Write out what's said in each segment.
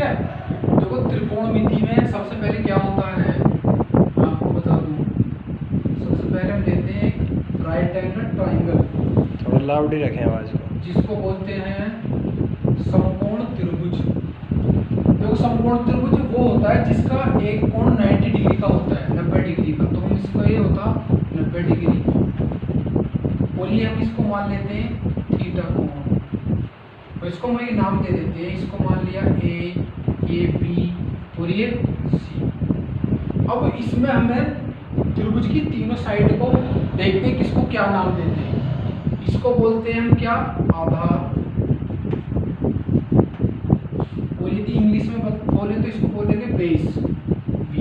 ठीक है। देखो त्रिकोणमिति में सबसे पहले क्या होता है मैं आपको बता दूं। सबसे पहले हम लेते हैं एक राइट एंगल ट्राइंगल, थोड़ा लाउड ही रखें आवाज़ को। जिसको बोलते हैं समकोण त्रिभुज। देखो समकोण त्रिभुज वो होता है जिसका एक कोण 90 डिग्री का होता है, 90 डिग्री का। तो हम इसको ये होता 90 डिग्री, बोलिए हम इसको मान लेते हैं थीटा कोण, और इसको हम एक नाम दे देते हैं, इसको मान लिया ए, ये बी और ये सी। अब इसमें हमें त्रिभुज की तीनों साइड को देखते हैं किसको क्या नाम देते हैं। इसको बोलते हैं हम क्या, आधार। और यदि इंग्लिश में बोले तो इसको बोलेंगे बेस, बी।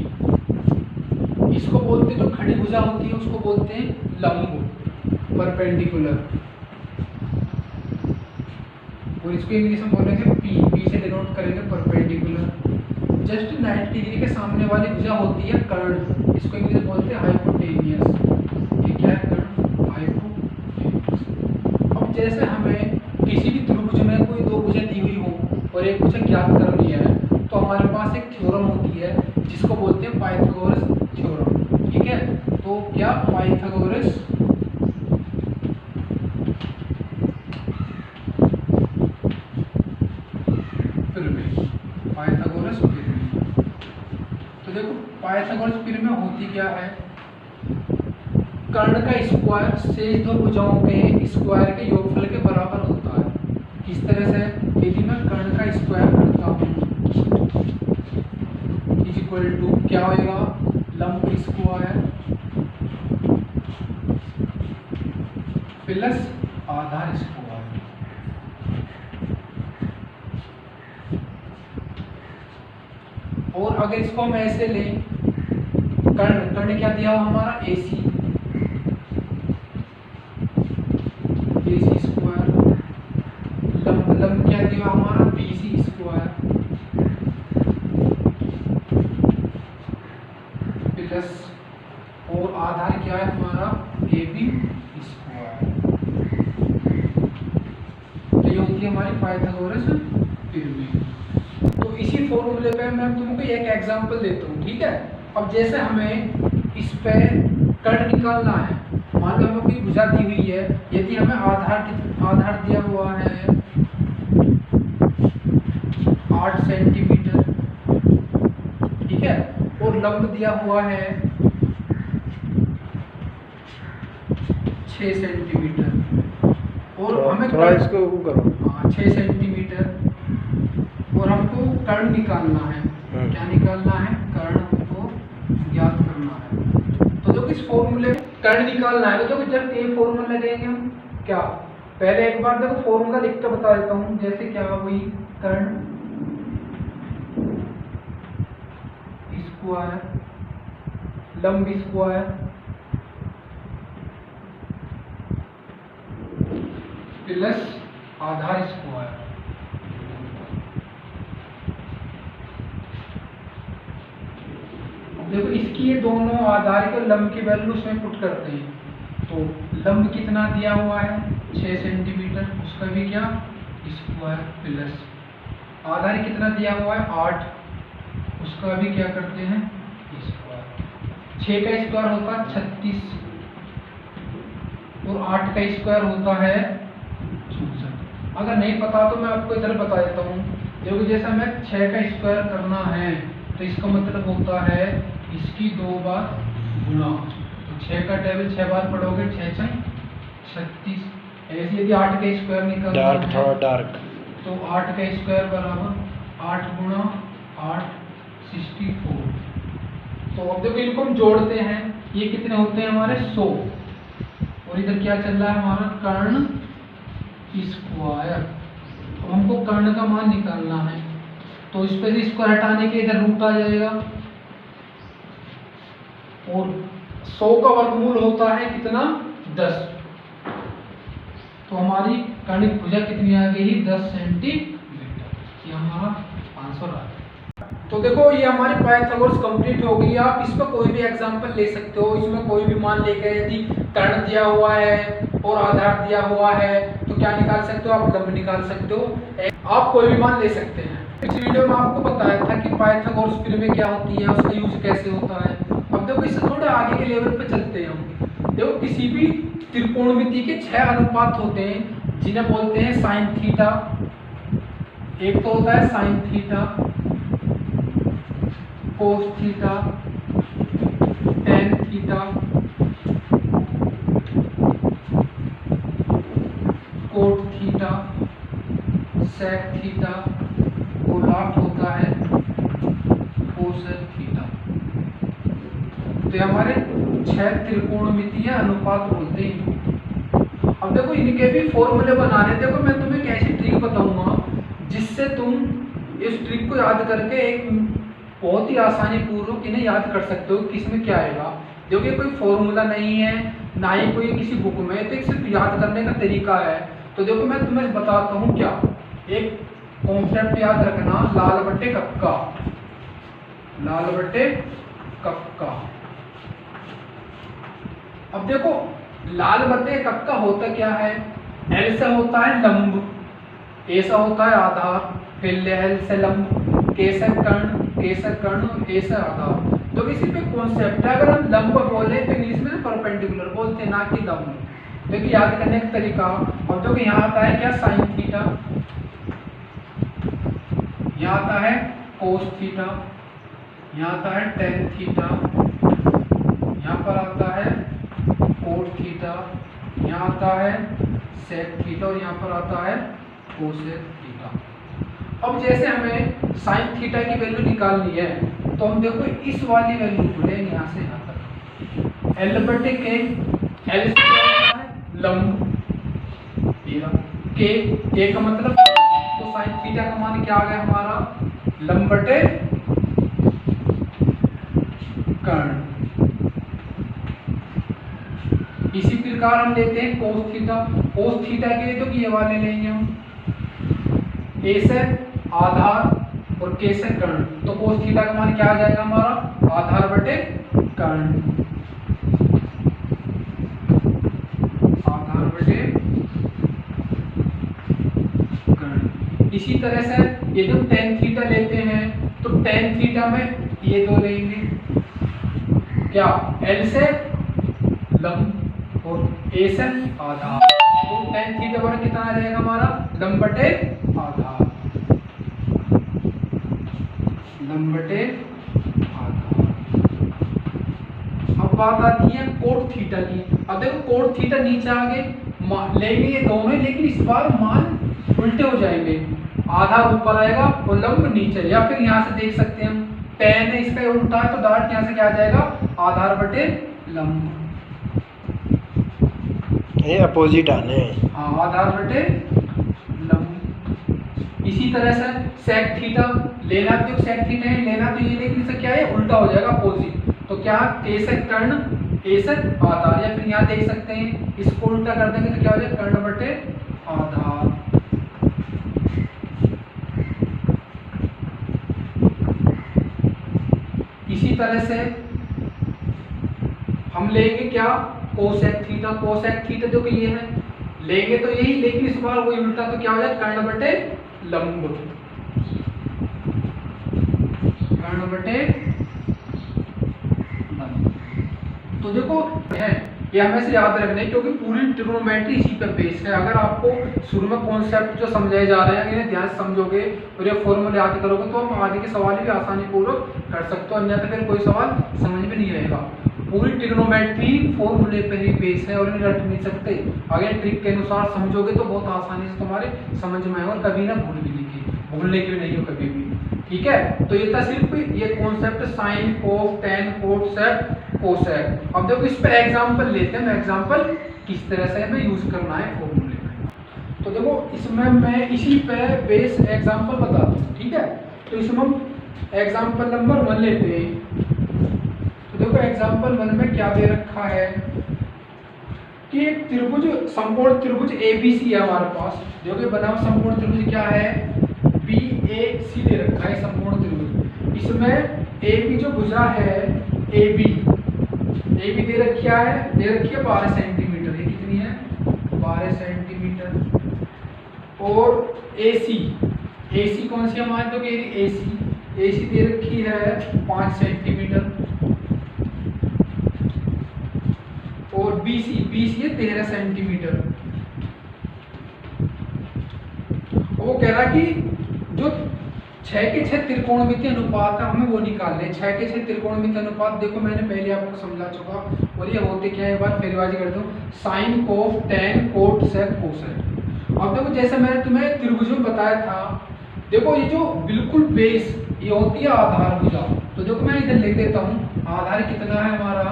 इसको बोलते हैं जो खड़ी भुजा होती है उसको बोलते हैं लंब, परपेंडिकुलर। और इसको इंग्लिश में बोलेंगे पी, पी से डिनोट करेंगे परपेंडिकुलर। जस्ट 90 डिग्री के सामने वाली भुजा होती है कर्ण, इसको इंग्लिश में बोलते हैं हाइपोटेनियस। ये क्या है, कर्ण, हाइपोटेनियस। अब जैसे हमें किसी भी त्रिभुज में कोई दो भुजा दी हुई हो और एक भुजा ज्ञात कर लिया है, तो हमारे पास एक थ्योरम होती है जिसको बोलते हैं पाइथागोरस थ्योरम। ठीक है, तो क्या पाइथागोरस पिरामिड, पाइथागोरस पिरामिड। तो देखो पाइथागोरस पिरामिड होती क्या है, कर्ण का स्क्वायर शेष दो भुजाओं के स्क्वायर के योगफल के बराबर होता है। किस तरह से, यदि मैं कर्ण का स्क्वायर करता हूँ इज इक्वल टू क्या होएगा, लंब स्क्वायर प्लस आधार स्क्वायर। और अगर इसको हम ऐसे लें, कर्ण कर्ण क्या दिया हुआ हमारा, AC, AC स्क्वायर, लंब लंब क्या दिया हुआ हमारा, BC स्क्वायर प्लस, और आधार क्या है हमारा, AB स्क्वायर। तो ये होती है हमारी पाइथागोरस पिरामिड। तो इसी फॉर्मूले पे मैं तुमको एक एग्जांपल देता हूँ, ठीक है। अब जैसे हमें इस पे कर्ण निकालना है, मान लो हमें कोई भुजा दी हुई है, यदि हमें आधार दिया हुआ है 8 सेंटीमीटर, ठीक है, और लंब दिया हुआ है 6 सेंटीमीटर, और हमें थोड़ा इसको करो, 6 सेंटीमीटर, और हमको कर्ण निकालना है। क्या निकालना है, कर्ण हमको ज्ञात करना है। तो जो इस फॉर्मूले कर्ण निकालना है, तो जब ये फॉर्मूला लगेंगे हम क्या, पहले एक बार देखो फॉर्मूला लिख के बता देता हूँ। जैसे क्या हुई, कर्ण स्क्वायर लंब स्क्वायर प्लस आधार स्क्वायर। देखो इसकी ये दोनों आधार के लंब की वैल्यू उसमें पुट करते हैं, तो लंब कितना दिया हुआ है 6 सेंटीमीटर, उसका भी क्या स्क्वायर प्लस आधार कितना दिया हुआ है 8, उसका भी क्या करते हैं स्क्वायर। 6 का स्क्वायर होता है 36 और 8 का स्क्वायर होता है 64। अगर नहीं पता तो मैं आपको इधर बता देता हूँ। देखो जैसा हमें 6 का स्क्वायर करना है तो इसका मतलब होता है इसकी 2 बार गुणा। तो 6 का टेबल 6 बार पढ़ोगे, 6 6 36। ऐसे यदि 8 का स्क्वायर निकालना डार्क है थोड़ा डार्क, तो 8 का स्क्वायर बराबर 8 गुणा 8 64। तो अब देखो इनको हम जोड़ते हैं, ये कितने होते हैं हमारे 100, और इधर क्या चल रहा है हमारा कर्ण स्क्वायर। तो हमको कर्ण का मान निकालना है, तो इस पर इसको हटाने के इधर रूट आ जाएगा, और 100 का वर्गमूल होता है कितना 10। तो हमारी कर्णिक भुजा कितनी आ गई 10 सेंटीमीटर। ये हमारा आंसर आ गया। तो देखो ये हमारी पाइथागोरस कंप्लीट हो गई। आप इस पर कोई भी एग्जांपल ले सकते हो, इसमें कोई भी मान लेकर यदि कर्ण दिया हुआ है और आधार दिया हुआ है तो क्या निकाल सकते हो आप, लंब निकाल सकते हो, आप कोई भी मान ले सकते हैं। पिछली वीडियो में आपको बताया था कि पाइथागोरस प्रमेय क्या होती है, उसका यूज कैसे होता है। अब देखो इससे थोड़े आगे के लेवल पे चलते हैं हम। देखो किसी भी त्रिकोणमिति के 6 अनुपात होते हैं जिन्हें बोलते हैं साइन थीटा। एक तो होता है sine theta, cos theta, tan theta, cot theta, sec theta और लास्ट होता है कोसेक थीटा। तो ये हमारे 6 त्रिकोणमितीय अनुपात बोलते हैं। अब देखो इनके भी फॉर्मूले बनाने। देखो मैं तुम्हें एक ऐसी ट्रिक बताऊंगा जिससे तुम इस ट्रिक को याद करके एक बहुत ही आसानी पूर्वक इन्हें याद कर सकते हो कि इसमें क्या आएगा। देखो ये कोई फॉर्मूला नहीं है, ना ही कोई किसी बुक में, तो सिर्फ याद करने का तरीका है। तो देखो मैं तुम्हें बताता हूँ क्या। एक कॉन्सेप्ट याद रखना, लाल बट्टे कप का, लाल बट्टे कप का। अब देखो लाल बट्टे कप का होता क्या है, एल से होता है लंब, ए से होता है आधार, फिर एल से लंब, के से कर्ण, के से कर्ण, ए से आधार। तो इसी पे कॉन्सेप्ट है। अगर हम लंब बोले तो इंग्लिश में परपेंडिकुलर बोलते हैं, ना कि लंब। देखिए याद करने का तरीका। और देखो यहाँ आता है क्या, साइन थीटा, यहाँ आता है कोस थीटा, यहाँ आता है टेन थीटा, यहाँ पर आता है कोट थीटा, यहाँ आता है सेक थीटा और यहाँ पर आता है कोसेक थीटा। अब जैसे हमें साइन थीटा की वैल्यू निकालनी है तो हम देखो इस वाली वैल्यू को लेंगे यहाँ से यहाँ तक, एल बटे के, एल लंब के का मतलब, तो साइन थीटा का मान क्या आ गया हमारा, लंब बटे कर्ण। इसी प्रकार हम लेते हैं कोस थीटा। कोस थीटा के लिए तो ये वाले लेंगे हम, ए से आधार और के से कर्ण। तो कोस थीटा का मान क्या आ जाएगा हमारा, आधार बटे कर्ण, आधार बटे कर्ण। इसी तरह से ये जो टेन थीटा लेते हैं तो टेन थीटा में ये दो लेंगे क्या, एल से लंब और ए से आधार। तो टेन थीटा पर कितना आ जाएगा हमारा, लंब बटे आधार, लंब बटे आधार। अब बात आती है कोट थीटा की। अब देखो कोट थीटा नीचे आगे लेंगे ये दोनों, लेकिन इस बार मान उल्टे हो जाएंगे, आधार ऊपर आएगा और लंब नीचे। या फिर यहाँ से देख सकते हैं हम, टेन है इसका उल्टा है तो डार्ट यहाँ से क्या आ जाएगा, आधार बटे लंब। ये अपोजिट आने हैं। हाँ, आधार बटे लंब। इसी तरह से सेक थीटा लेना, तो सेक थीटा है लेना तो ये, लेकिन इससे क्या है उल्टा हो जाएगा अपोजिट। तो क्या, के से कर्ण, ए से आधार। या फिर यहाँ देख सकते हैं इसको उल्टा कर देंगे तो क्या हो जाएगा, कर्ण बटे आधार। इसी तरह से हम लेंगे क्या, कोसेक थीटा। कोसेक थीटा जो कि ये है लेंगे तो यही, लेकिन इस बार वही उल्टा, तो क्या हो जाएगा, कर्ण बटे लंब, कर्ण बटे लंब। तो देखो है ये हमें से याद रखना है क्योंकि पूरी ट्रिग्नोमेट्री इसी पे बेस्ड है। अगर आपको शुरू में कॉन्सेप्ट जो समझाए जा रहे हैं इन्हें ध्यान से समझोगे और ये फॉर्मूले याद करोगे तो हम आगे के सवाल भी आसानी पूर्वक कर सकते हो, अन्यथा फिर कोई सवाल समझ में नहीं रहेगा। पूरी ट्रिग्नोमेट्री फॉर्मूले पे ही बेस है और इन्हें रट नहीं सकते। अगर ट्रिक के अनुसार समझोगे तो बहुत आसानी से तुम्हारे समझ में आएगा और कभी ना भूलने की भी नहीं हो कभी भी। ठीक है, तो ये था सिर्फ ये concept sign, cos, tan, cot, sec, cosec. अब देखो इस पे एग्जांपल लेते हैं, एग्जांपल किस तरह से हमें यूज करना है फॉर्मूले में। तो देखो इसमें मैं इसी पे बेस एग्जांपल बताता हूँ। ठीक है, तो इसमें हम एग्जांपल नंबर 1 लेते हैं। तो देखो एग्जांपल 1 में क्या दे रखा है कि एक त्रिभुज, समकोण त्रिभुज ABC है हमारे पास। जो कि बना हुआ समकोण त्रिभुज क्या है, BAC दे रखा है समकोण त्रिभुज। इसमें AB जो भुजा है AB दे रखी है 12 सेंटीमीटर। ये कितनी है, 12 सेंटीमीटर। और AC AC कौन सी हमारे तो AC दे रखी है 5 सेंटीमीटर, और BC है 13 सेंटीमीटर। वो कह रहा कि जो 6 के 6 त्रिकोणमितीय अनुपात है हमें वो निकालने हैं। 6 के 6 त्रिकोणमितीय अनुपात देखो मैंने पहले आपको समझा चुका, और ये होते क्या है, एक बार फेरबाजी कर दूं, sine cos tan cot sec cosec. अब देखो जैसे मैंने तुम्हें त्रिभुज में बताया था, देखो ये जो बिल्कुल बेस ये होती है आधार भुजा। तो देखो मैं इधर लिख देता हूँ, आधार कितना है हमारा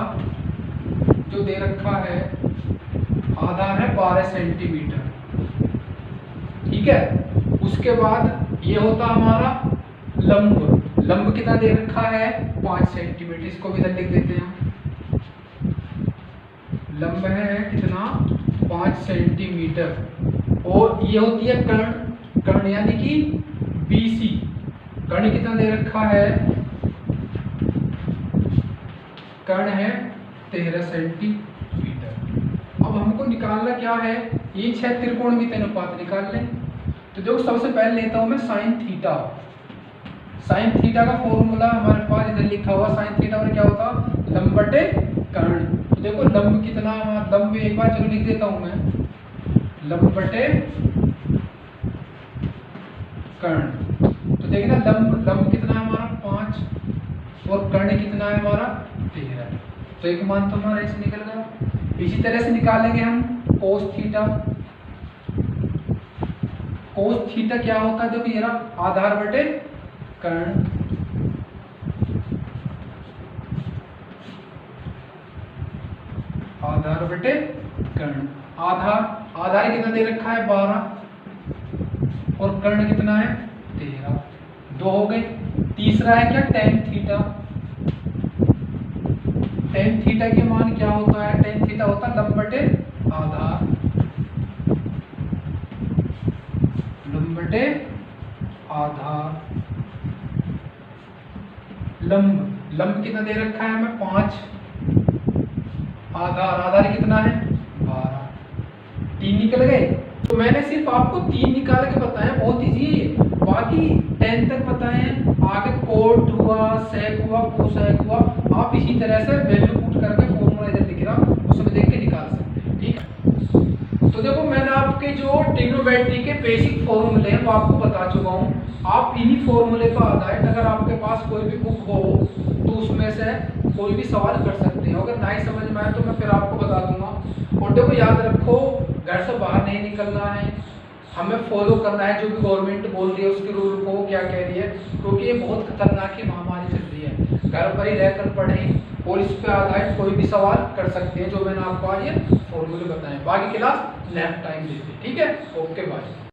जो दे रखा है, आधार है 12 सेंटीमीटर, ठीक है। उसके बाद ये होता हमारा लंब कितना दे रखा है 5 सेंटीमीटर, इसको भी इधर लिख देते हैं, लंब है कितना 5 सेंटीमीटर। और ये होती है कर्ण यानी कि BC, कर्ण कितना दे रखा है, कर्ण है 13 सेंटीमीटर। अब हमको निकालना क्या है, ये 6 त्रिकोणमितीय अनुपात निकाल लें। तो देखो सबसे पहले लेता हूं मैं साइन थीटा। साइन थीटा का फॉर्मूला हमारे पास इधर लिखा हुआ, साइन थीटा में क्या होता, लंब बटे कर्ण। तो देखो लंब कितना, लंब एक बार चलो लिख देता हूं मैं, लंब बटे कर्ण। तो देखिए ना लंब कितना है हमारा 5 और कर्ण कितना है हमारा 13, तो एक मान तो हमारा ऐसे निकल गया। इसी तरह से निकालेंगे हम कोस थीटा। कोस थीटा क्या होता है, देखो ये रहा आधार बटे कर्ण, आधार बटे कर्ण। आधार कितना दे रखा है 12 और कर्ण कितना है 13, 2 हो गए। तीसरा है क्या टेन थीटा। टेन थीटा के मान क्या होता है, टेन थीटा होता है लंब बटे आधार, लंब बटे आधार। लंब कितना दे रखा है हमें 5, आधार कितना है 12, 3 निकल गए। तो मैंने सिर्फ आपको 3 निकाल के बताया, बहुत इजी है, बाकी 10 तक बताए हैं। आगे कोट हुआ, सेक हुआ, कोसेक हुआ, आप इसी तरह से वैल्यू पुट करके फॉर्मूला इधर लिख रहा उसमें देख के निकाल सकते हैं, ठीक है। तो देखो मैंने आपके जो ट्रिग्नोमेट्री के बेसिक फॉर्मूले हैं वो आपको बता चुका हूँ। आप इन्हीं फॉर्मूले पर आधारित अगर आपके पास कोई भी बुक हो तो उसमें से कोई भी सवाल कर सकते हैं। अगर नहीं समझ में आए तो मैं फिर आपको बता दूंगा। और देखो याद रखो, घर से बाहर नहीं निकलना है, हमें फॉलो करना है जो भी गवर्नमेंट बोल रही है उसके रूल को, क्या कह रही है, क्योंकि ये बहुत खतरनाक ही महामारी चल रही है। घर पर ही रहकर पढ़ें और इस पर आधारित कोई भी सवाल कर सकते हैं जो मैंने आपको आज ये फॉर्मूले बताए। बाकी क्लास नेक्स्ट टाइम देते हैं, ठीक है। Okay bye.